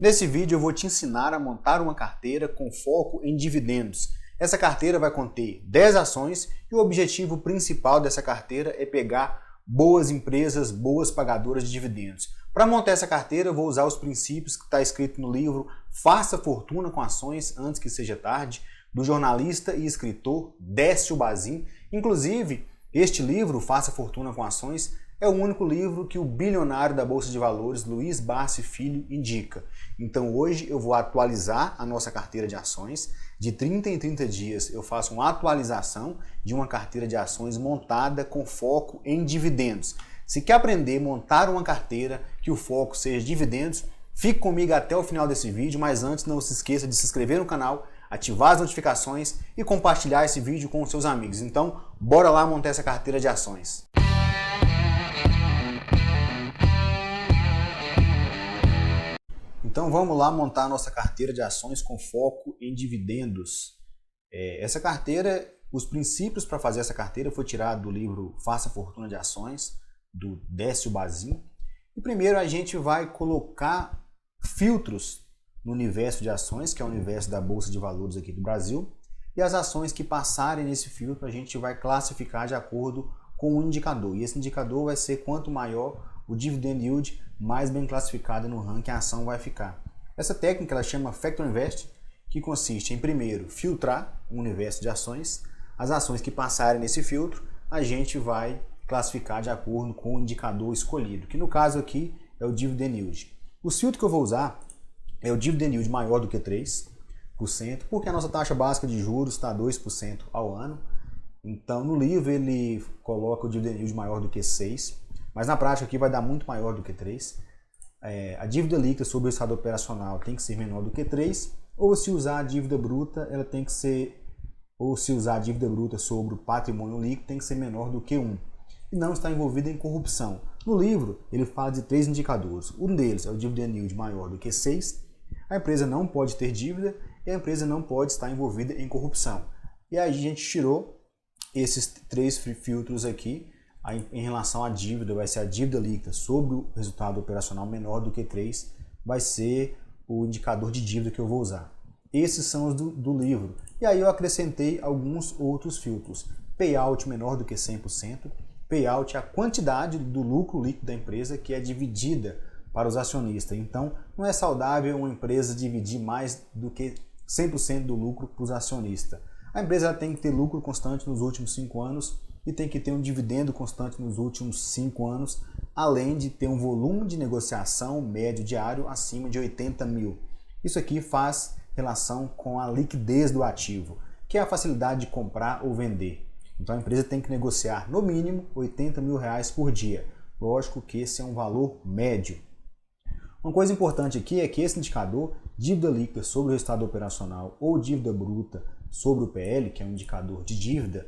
Nesse vídeo eu vou te ensinar a montar uma carteira com foco em dividendos. Essa carteira vai conter 10 ações e o objetivo principal dessa carteira é pegar boas empresas, boas pagadoras de dividendos. Para montar essa carteira eu vou usar os princípios que está escrito no livro Faça Fortuna com Ações Antes que Seja Tarde, do jornalista e escritor Décio Bazin. Inclusive, este livro, Faça Fortuna com Ações, é o único livro que o bilionário da Bolsa de Valores, Luiz Barsi Filho, indica. Então hoje eu vou atualizar a nossa carteira de ações. De 30 em 30 dias eu faço uma atualização de uma carteira de ações montada com foco em dividendos. Se quer aprender a montar uma carteira que o foco seja dividendos, fique comigo até o final desse vídeo, mas antes não se esqueça de se inscrever no canal, ativar as notificações e compartilhar esse vídeo com os seus amigos. Então, bora lá montar essa carteira de ações. Então vamos lá montar a nossa carteira de ações com foco em dividendos. Essa carteira, os princípios para fazer essa carteira foi tirado do livro Faça Fortuna de Ações, do Décio Bazin. E primeiro a gente vai colocar filtros no universo de ações, que é o universo da Bolsa de Valores aqui do Brasil. E as ações que passarem nesse filtro a gente vai classificar de acordo com um indicador. E esse indicador vai ser quanto maior o dividend yield, mais bem classificada no ranking a ação vai ficar. Essa técnica ela chama Factor Invest, que consiste em primeiro filtrar o universo de ações. As ações que passarem nesse filtro a gente vai classificar de acordo com o indicador escolhido, que no caso aqui é o dividend yield. O filtro que eu vou usar é o dividend yield maior do que 3%, porque a nossa taxa básica de juros está 2% ao ano. Então no livro ele coloca o dividend yield maior do que 6%. Mas na prática aqui vai dar muito maior do que 3. A dívida líquida sobre o resultado operacional tem que ser menor do que 3, ou se usar a dívida bruta, ela tem que ser, ou se usar a dívida bruta sobre o patrimônio líquido, tem que ser menor do que 1. E não está envolvida em corrupção. No livro, ele fala de 3 indicadores. Um deles é o dividend yield maior do que 6. A empresa não pode ter dívida e a empresa não pode estar envolvida em corrupção. E aí a gente tirou esses 3 filtros aqui. Em relação à dívida, vai ser a dívida líquida sobre o resultado operacional menor do que 3, vai ser o indicador de dívida que eu vou usar. Esses são os do livro. E aí eu acrescentei alguns outros filtros. Payout menor do que 100%. Payout é a quantidade do lucro líquido da empresa que é dividida para os acionistas. Então, não é saudável uma empresa dividir mais do que 100% do lucro para os acionistas. A empresa tem que ter lucro constante nos últimos 5 anos e tem que ter um dividendo constante nos últimos 5 anos, além de ter um volume de negociação médio diário acima de 80 mil. Isso aqui faz relação com a liquidez do ativo, que é a facilidade de comprar ou vender. Então a empresa tem que negociar no mínimo 80 mil reais por dia. Lógico que esse é um valor médio. Uma coisa importante aqui é que esse indicador, dívida líquida sobre o resultado operacional ou dívida bruta sobre o PL, que é um indicador de dívida,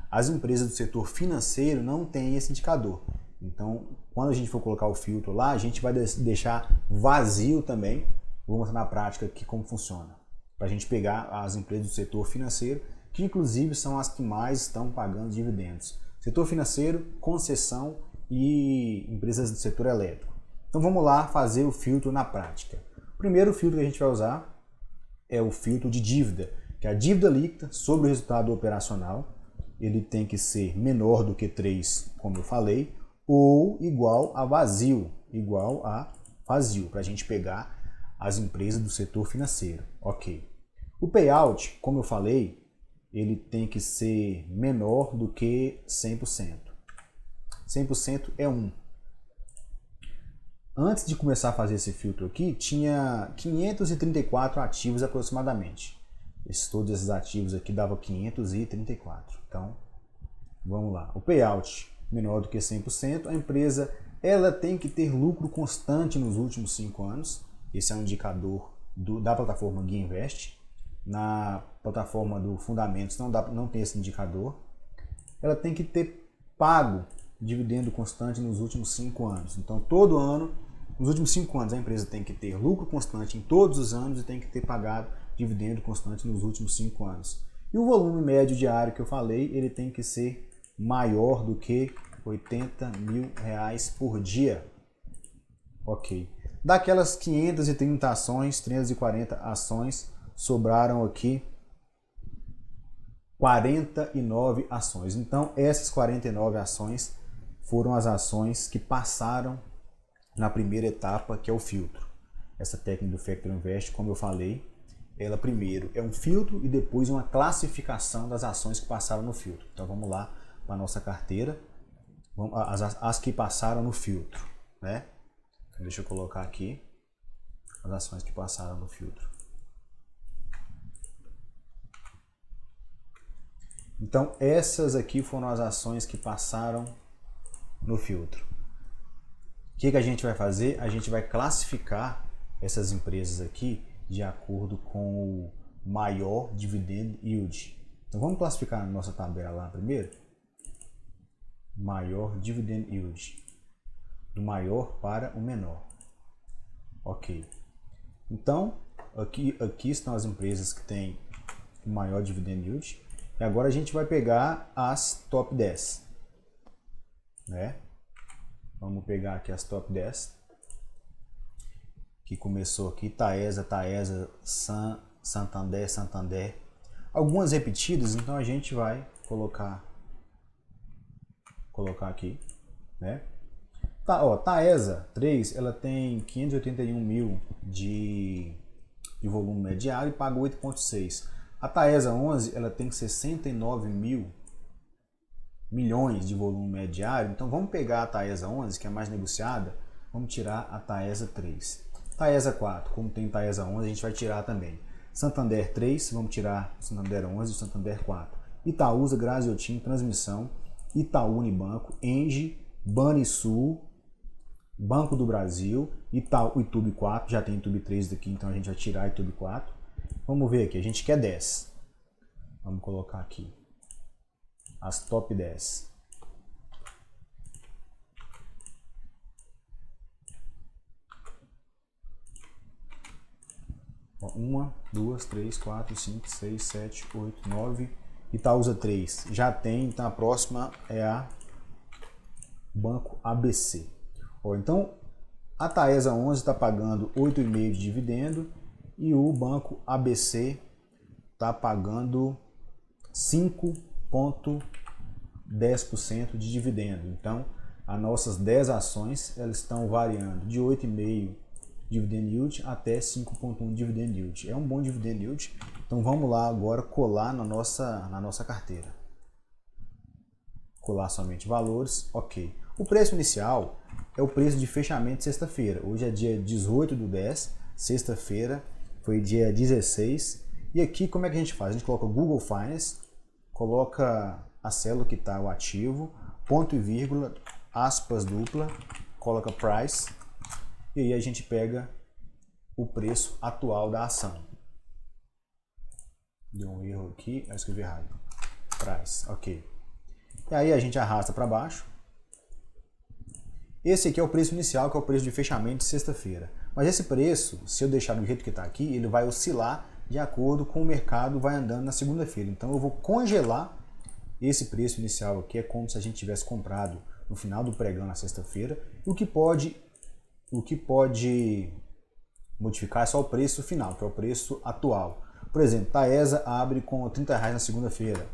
as empresas do setor financeiro não têm esse indicador. Então, quando a gente for colocar o filtro lá, a gente vai deixar vazio também. Vou mostrar na prática aqui como funciona. Para a gente pegar as empresas do setor financeiro, que inclusive são as que mais estão pagando dividendos. Setor financeiro, concessão e empresas do setor elétrico. Então vamos lá fazer o filtro na prática. O primeiro filtro que a gente vai usar é o filtro de dívida, que é a dívida líquida sobre o resultado operacional. Ele tem que ser menor do que 3, como eu falei, ou igual a vazio, para a gente pegar as empresas do setor financeiro. Ok. O payout, como eu falei, ele tem que ser menor do que 100%. 100% é 1. Antes de começar a fazer esse filtro aqui, tinha 534 ativos aproximadamente. Todos esses ativos aqui davam 534. Então, vamos lá. O payout menor do que 100%. A empresa ela tem que ter lucro constante nos últimos 5 anos. Esse é um indicador da plataforma Guia Invest. Na plataforma do Fundamentos não tem esse indicador. Ela tem que ter pago dividendo constante nos últimos 5 anos. Então, todo ano, nos últimos 5 anos, a empresa tem que ter lucro constante em todos os anos e tem que ter pagado dividendo constante nos últimos 5 anos. E o volume médio diário que eu falei, ele tem que ser maior do que 80 mil reais por dia. Ok. Daquelas 530 ações, 340 ações, sobraram aqui 49 ações. Então, essas 49 ações foram as ações que passaram na primeira etapa, que é o filtro. Essa técnica do Factor Invest, como eu falei, ela primeiro é um filtro e depois uma classificação das ações que passaram no filtro. Então, vamos lá para a nossa carteira, as que passaram no filtro, né? Então, deixa eu colocar aqui as ações que passaram no filtro. Então, essas aqui foram as ações que passaram no filtro. O que a gente vai fazer? A gente vai classificar essas empresas aqui de acordo com o maior dividend yield. Então, vamos classificar na nossa tabela lá primeiro. Maior dividend yield. Do maior para o menor. Ok. Então, aqui estão as empresas que têm o maior dividend yield. E agora a gente vai pegar as top 10. Né? Vamos pegar aqui as top 10. Que começou aqui, Taesa, Santander. Algumas repetidas, então a gente vai colocar aqui, né? Tá, ó, Taesa 3, ela tem 581 mil de volume mediário e paga 8,6. A Taesa 11, ela tem 69 milhões de volume mediário. Então vamos pegar a Taesa 11, que é mais negociada, vamos tirar a Taesa 3. Taesa 4, como tem Taesa 11, a gente vai tirar também. Santander 3, vamos tirar o Santander 11 e o Santander 4. Itaúsa, Graziotin, Transmissão, Itaú Unibanco, Engie, Banrisul, Banco do Brasil, Itube 4, já tem Itube 3 daqui, então a gente vai tirar Itube 4. Vamos ver aqui, a gente quer 10. Vamos colocar aqui as top 10. 1, 2, 3, 4, 5, 6, 7, 8, 9. Itaúsa 3 já tem, então a próxima é a Banco ABC. Então a Taesa 11 está pagando 8,5 de dividendo e o Banco ABC está pagando 5,10% de dividendo. Então as nossas 10 ações elas estão variando de 8,5 dividend yield até 5,1 dividend yield. É um bom dividend yield. Então vamos lá agora colar na nossa carteira. Colar somente valores, ok. O preço inicial é o preço de fechamento de sexta-feira. Hoje é dia 18/10, sexta-feira foi dia 16. E aqui como é que a gente faz? A gente coloca Google Finance, coloca a célula que está o ativo, ponto e vírgula, aspas dupla, coloca price. E aí a gente pega o preço atual da ação. Deu um erro aqui, eu escrevi errado. Price, ok. E aí a gente arrasta para baixo. Esse aqui é o preço inicial, que é o preço de fechamento de sexta-feira. Mas esse preço, se eu deixar do jeito que está aqui, ele vai oscilar de acordo com o mercado vai andando na segunda-feira. Então eu vou congelar esse preço inicial aqui, é como se a gente tivesse comprado no final do pregão na sexta-feira. O que pode modificar é só o preço final, que é o preço atual. Por exemplo, Taesa abre com R$30 na segunda-feira.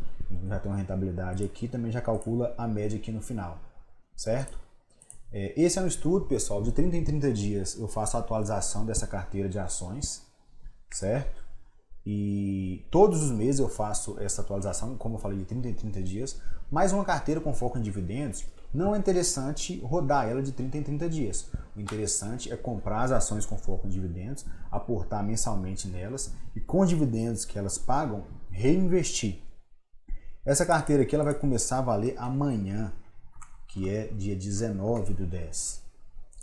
Já tem uma rentabilidade aqui, também já calcula a média aqui no final, certo? Esse é um estudo, pessoal, de 30 em 30 dias eu faço a atualização dessa carteira de ações, certo? E todos os meses eu faço essa atualização, como eu falei, de 30 em 30 dias. Mas uma carteira com foco em dividendos, não é interessante rodar ela de 30 em 30 dias. O interessante é comprar as ações com foco em dividendos, aportar mensalmente nelas e com os dividendos que elas pagam, reinvestir. Essa carteira aqui ela vai começar a valer amanhã, que é dia 19/10,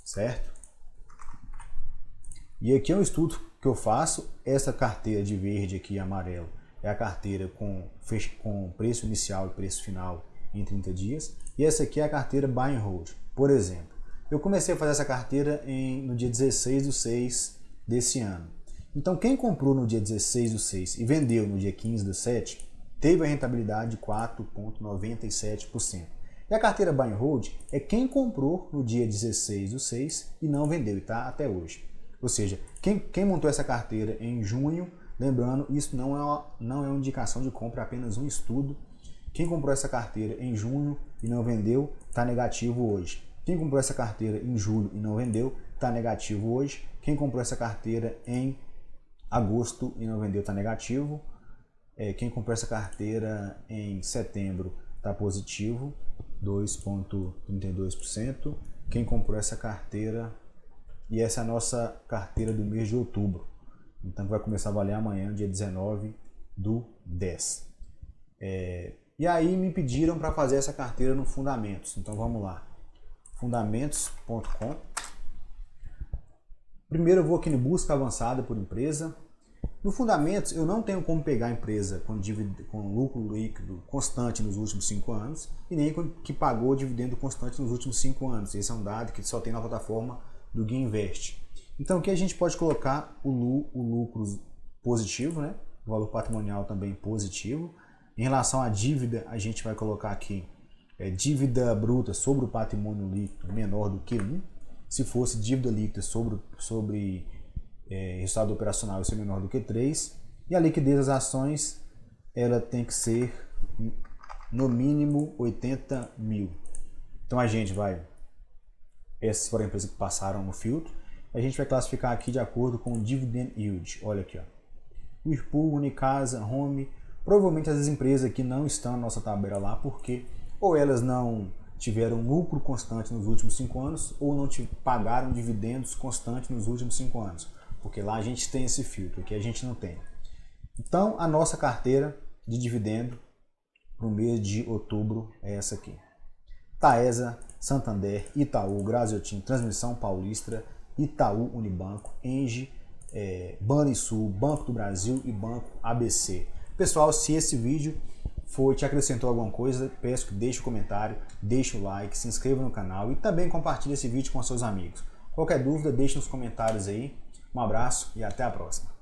certo? E aqui é um estudo que eu faço. Essa carteira de verde aqui e amarelo é a carteira com preço inicial e preço final em 30 dias. E essa aqui é a carteira Buy and Hold. Por exemplo, eu comecei a fazer essa carteira no dia 16/6 desse ano. Então quem comprou no dia 16/6 e vendeu no dia 15/7 teve a rentabilidade de 4,97%. E a carteira Buy and Hold é quem comprou no dia 16/6 e não vendeu e está até hoje. Ou seja, quem montou essa carteira em junho, lembrando, isso não é uma indicação de compra, é apenas um estudo. Quem comprou essa carteira em junho e não vendeu, está negativo hoje. Quem comprou essa carteira em julho e não vendeu, está negativo hoje. Quem comprou essa carteira em agosto e não vendeu, está negativo. Quem comprou essa carteira em setembro está positivo, 2,32%. Quem comprou essa carteira, e essa é a nossa carteira do mês de outubro, então vai começar a valer amanhã, dia 19/10. E aí me pediram para fazer essa carteira no Fundamentos, então vamos lá, fundamentos.com. Primeiro eu vou aqui no busca avançada por empresa. No Fundamentos eu não tenho como pegar a empresa com lucro líquido constante nos últimos 5 anos e nem que pagou dividendo constante nos últimos 5 anos. Esse é um dado que só tem na plataforma do Guia Invest. Então aqui a gente pode colocar o lucro positivo, né? O valor patrimonial também positivo. Em relação à dívida, a gente vai colocar aqui dívida bruta sobre o patrimônio líquido menor do que 1. Se fosse dívida líquida sobre resultado operacional, isso é menor do que 3. E a liquidez das ações, ela tem que ser no mínimo 80 mil. Então a gente vai, essas foram empresas que passaram no filtro, a gente vai classificar aqui de acordo com o dividend yield. Olha aqui, ó. Whirlpool, Unicasa, Home, provavelmente essas empresas aqui não estão na nossa tabela lá, porque ou elas não tiveram lucro constante nos últimos 5 anos, ou não pagaram dividendos constantes nos últimos 5 anos. Porque lá a gente tem esse filtro, aqui a gente não tem. Então, a nossa carteira de dividendo para o mês de outubro é essa aqui. Taesa, Santander, Itaú, Graziotin, Transmissão Paulista, Itaú Unibanco, Engie, Banrisul, Banco do Brasil e Banco ABC. Pessoal, se esse vídeo te acrescentou alguma coisa, peço que deixe o comentário, deixe o like, se inscreva no canal e também compartilhe esse vídeo com seus amigos. Qualquer dúvida, deixe nos comentários aí. Um abraço e até a próxima.